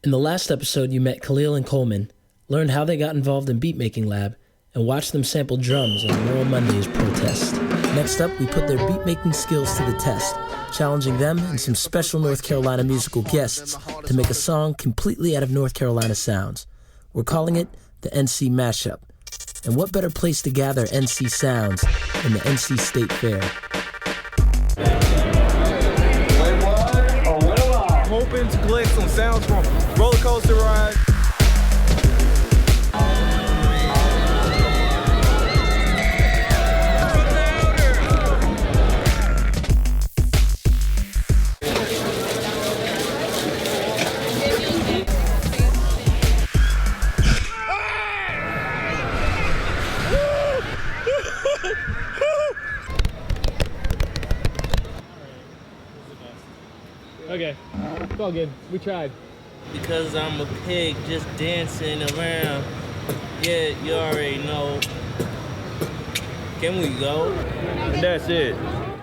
In the last episode, you met Khalil and Coleman, learned how they got involved in Beatmaking Lab, and watched them sample drums on Rural Monday's protest. Next up, we put their beatmaking skills to the test, challenging them and some special North Carolina musical guests to make a song completely out of North Carolina sounds. We're calling it the NC Mashup. And what better place to gather NC sounds than the NC State Fair? I'm hoping to collect some sounds from Roller Coaster Ride. Okay, it's all good. We tried. Because I'm a pig just dancing around. Yeah, you already know. Can we go? And that's it.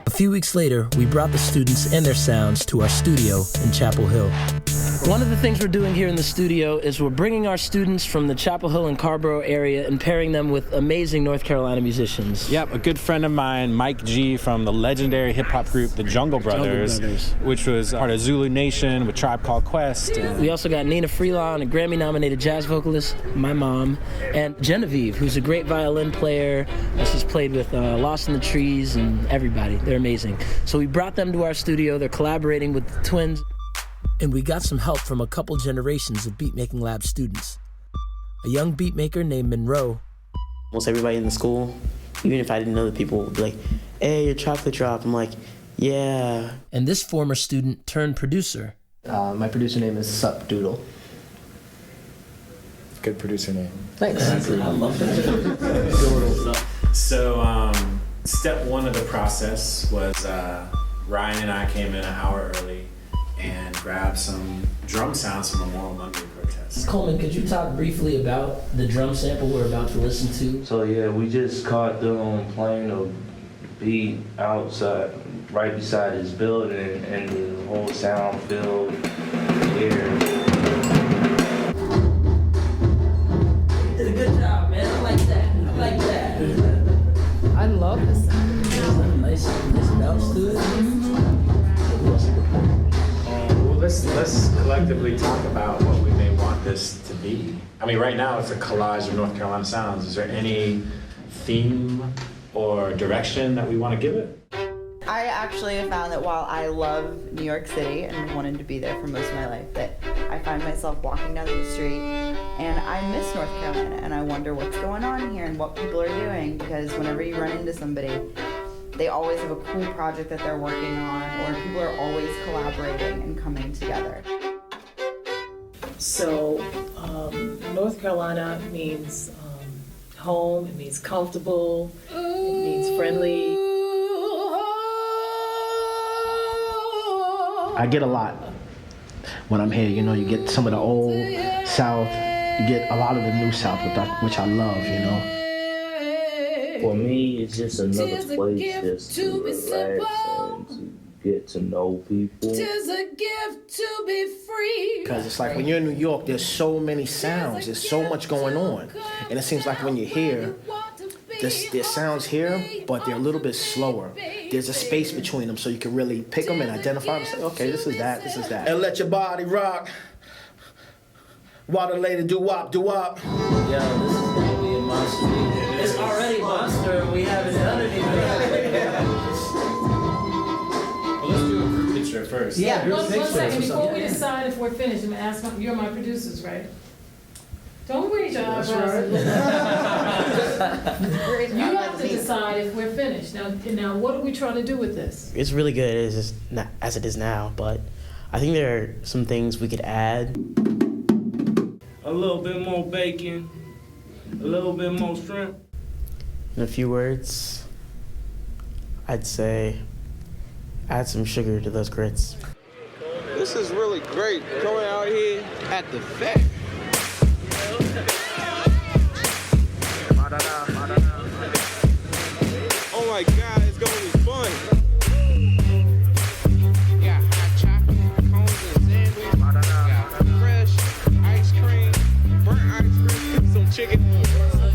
A few weeks later, we brought the students and their sounds to our studio in Chapel Hill. One of the things we're doing here in the studio is we're bringing our students from the Chapel Hill and Carrboro area and pairing them with amazing North Carolina musicians. Yep, a good friend of mine, Mike G from the legendary hip-hop group The Jungle Brothers, which was part of Zulu Nation with Tribe Called Quest. We also got Nnenna, a Grammy-nominated jazz vocalist, my mom, and Genevieve, who's a great violin player. She's played with Lost in the Trees and everybody. They're amazing. So we brought them to our studio. They're collaborating with the twins. And we got some help from a couple generations of Beatmaking Lab students. A young beatmaker named Monroe. Almost everybody in the school, even if I didn't know the people, would be like, hey, your chocolate drop. I'm like, yeah. And this former student turned producer. My producer name is Sup Doodle. Good producer name. Thanks. I love that. So step one of the process was Ryan and I came in an hour early and grabbed some drum sounds from a Memorial Monday protest. Coleman, could you talk briefly about the drum sample we're about to listen to? So yeah, we just caught them playing a beat outside, right beside this building, and the whole sound filled the air. You did a good job, man. I like that. I love the sound. Nice bounce to it. Let's collectively talk about what we may want this to be. I mean, right now it's a collage of North Carolina sounds. Is there any theme or direction that we want to give it? I actually have found that while I love New York City and wanted to be there for most of my life, that I find myself walking down the street and I miss North Carolina and I wonder what's going on here and what people are doing, because whenever you run into somebody, they always have a cool project that they're working on, or people are always collaborating and coming together. So, North Carolina means home, it means comfortable, it means friendly. I get a lot when I'm here. You know, you get some of the old South, you get a lot of the new South, which I love, you know. For me, it's just another place just to relax and to get to know people. Tis a gift to be free. Because it's like when you're in New York, there's so many sounds, there's so much going on. And it seems like when you're here, there's sounds here, but they're a little bit slower. There's a space between them so you can really pick them and identify them and say, okay, this is that, this is that. And let your body rock. Water lady do-wop, do-wop. Yo, this is gonna be a monster meeting. It's already monster, we haven't done it even. Well, let's do a group picture first. Yeah, one second before we decide if we're finished. I'm gonna ask you're my producers, right? Don't raise your eyebrows. You have to decide if we're finished. Now, what are we trying to do with this? It's really good as it is now, but I think there are some things we could add. A little bit more bacon, a little bit more shrimp. In a few words, I'd say add some sugar to those grits. This is really great going out here at the fair. Oh my God, it's gonna be fun. Got hot chocolate, cones and sandwich. Got fresh chicken.